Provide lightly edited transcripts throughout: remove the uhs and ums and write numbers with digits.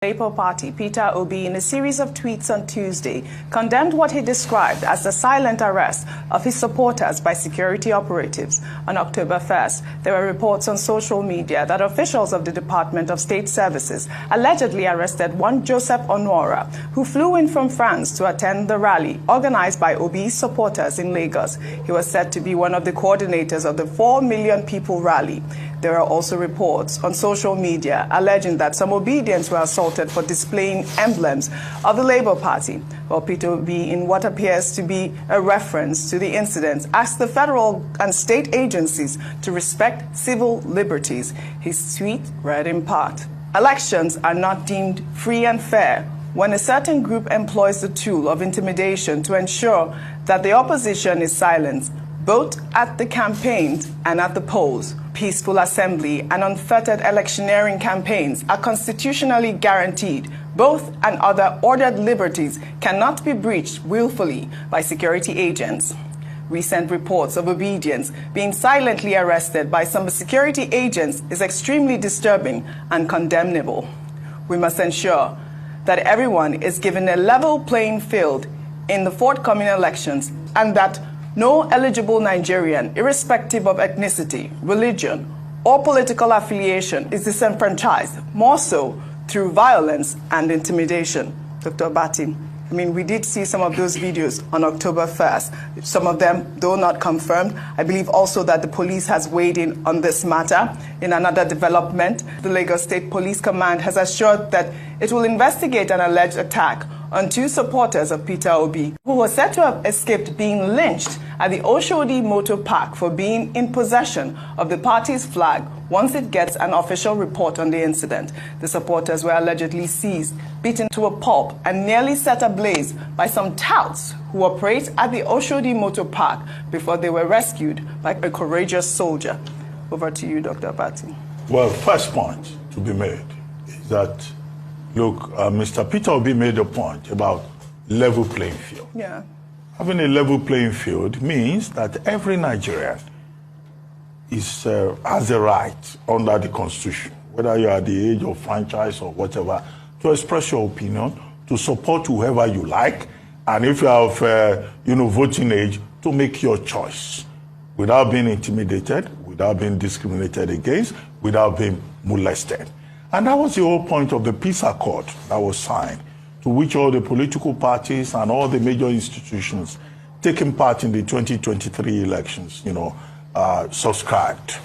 Labour Party, Peter Obi, in a series of tweets on Tuesday, condemned what he described as the silent arrest of his supporters by security operatives. On October 1st, there were reports on social media that officials of the Department of State Services allegedly arrested one Joseph Onwara, who flew in from France to attend the rally organized by Obi's supporters in Lagos. He was said to be one of the coordinators of the 4 million people rally. There are also reports on social media alleging that some Obidians were assaulted for displaying emblems of the Labour Party. Well, Peter Obi, in what appears to be a reference to the incident, asked the federal and state agencies to respect civil liberties. His tweet read in part, "Elections are not deemed free and fair when a certain group employs the tool of intimidation to ensure that the opposition is silenced, both at the campaigns and at the polls. Peaceful assembly and unfettered electioneering campaigns are constitutionally guaranteed. Both and other ordered liberties cannot be breached willfully by security agents. Recent reports of Obidians being silently arrested by some security agents is extremely disturbing and condemnable. We must ensure that everyone is given a level playing field in the forthcoming elections and that no eligible Nigerian, irrespective of ethnicity, religion, or political affiliation, is disenfranchised, more so through violence and intimidation." Dr. Obati, I mean, we did see some of those videos on October 1st. Some of them, though not confirmed. I believe also that the police has weighed in on this matter. In another development, the Lagos State Police Command has assured that it will investigate an alleged attack on 2 supporters of Peter Obi, who was said to have escaped being lynched at the Oshodi Motor Park for being in possession of the party's flag once it gets an official report on the incident. The supporters were allegedly seized, beaten to a pulp, and nearly set ablaze by some touts who operate at the Oshodi Motor Park before they were rescued by a courageous soldier. Over to you, Dr. Abati. Well, first point to be made is that, look, Mr. Peter Obi made a point about level playing field. Yeah. Having a level playing field means that every Nigerian has a right under the Constitution, whether you are at the age of franchise or whatever, to express your opinion, to support whoever you like, and if you have, voting age, to make your choice without being intimidated, without being discriminated against, without being molested. And that was the whole point of the peace accord that was signed, to which all the political parties and all the major institutions taking part in the 2023 elections, subscribed.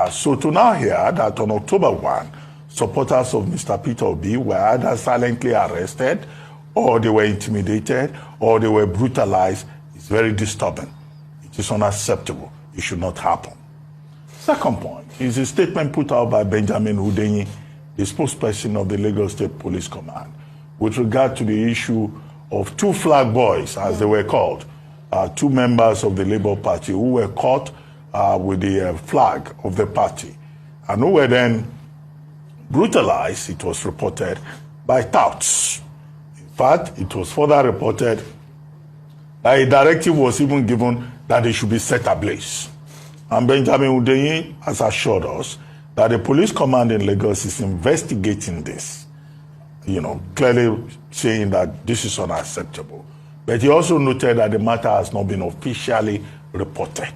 So to now hear that on October 1, supporters of Mr. Peter Obi were either silently arrested, or they were intimidated, or they were brutalized, is very disturbing. It is unacceptable. It should not happen. Second point is a statement put out by Benjamin Hundeyin, the spokesperson of the Lagos State Police Command, with regard to the issue of 2 flag boys, as they were called, 2 members of the Labour Party who were caught with the flag of the party and who were then brutalized, it was reported, by touts. In fact, it was further reported that a directive was even given that they should be set ablaze. And Benjamin Hundeyin has assured us that the police command in Lagos is investigating this, clearly saying that this is unacceptable. But he also noted that the matter has not been officially reported.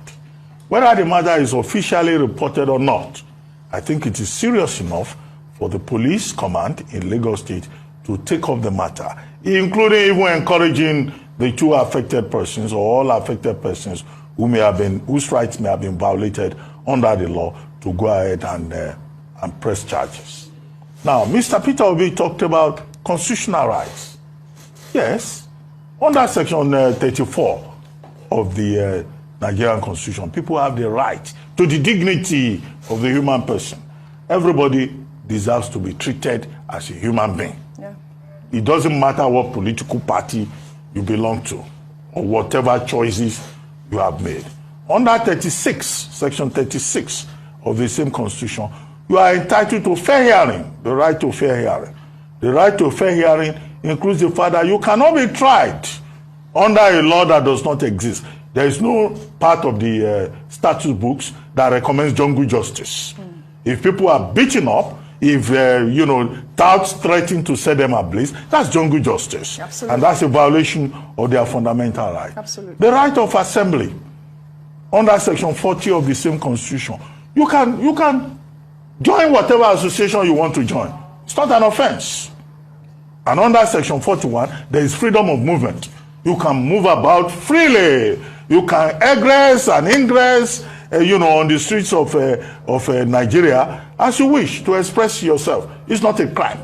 Whether the matter is officially reported or not, I think it is serious enough for the police command in Lagos State to take up the matter, including even encouraging the 2 affected persons or all affected persons whose rights may have been violated under the law to go ahead and press charges. Now, Mr. Peter Obi talked about constitutional rights. Yes, under Section 34 of the Nigerian Constitution, people have the right to the dignity of the human person. Everybody deserves to be treated as a human being. Yeah. It doesn't matter what political party you belong to or whatever choices you have made. Under Section 36 of the same Constitution, you are entitled to fair hearing, the right to fair hearing. The right to fair hearing includes the fact that you cannot be tried under a law that does not exist. There is no part of the statute books that recommends jungle justice. If people are beaten up, if, you know, touts threaten to set them ablaze, that's jungle justice. Absolutely. And that's a violation of their fundamental right. Absolutely. The right of assembly, under Section 40 of the same Constitution, you can join whatever association you want to join. It's not an offense. And under Section 41, there is freedom of movement. You can move about freely. You can egress and ingress, you know, on the streets of Nigeria as you wish to express yourself. It's not a crime.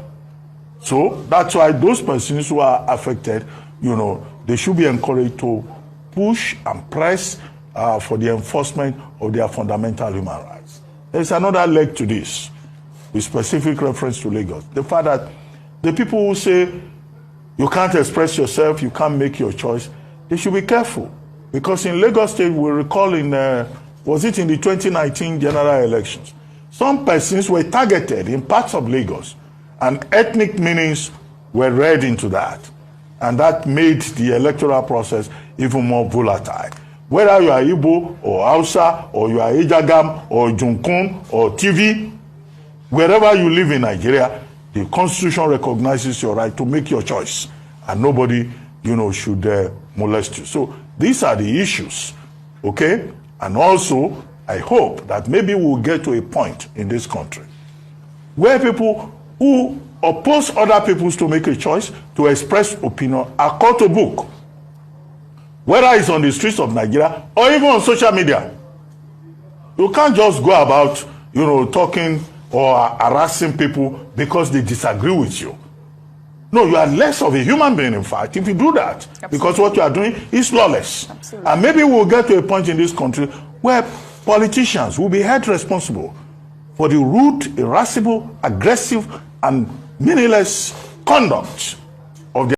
So that's why those persons who are affected, you know, they should be encouraged to push and press for the enforcement of their fundamental human rights. There's another leg to this, with specific reference to Lagos. The fact that the people who say you can't express yourself, you can't make your choice, they should be careful. Because in Lagos State, we recall in, was it in the 2019 general elections, some persons were targeted in parts of Lagos, and ethnic meanings were read into that. And that made the electoral process even more volatile. Whether you are Igbo or Hausa or you are Ejagam or Junkun or TV, wherever you live in Nigeria, the Constitution recognizes your right to make your choice, and nobody, you know, should molest you. So these are the issues, okay? And also, I hope that maybe we'll get to a point in this country where people who oppose other people to make a choice, to express opinion, are called to book, whether it's on the streets of Nigeria or even on social media. You can't just go about, you know, talking or harassing people because they disagree with you. No, you are less of a human being, in fact, if you do that. Absolutely. Because what you are doing is lawless. Absolutely. And maybe we'll get to a point in this country where politicians will be held responsible for the rude, irascible, aggressive, and meaningless conduct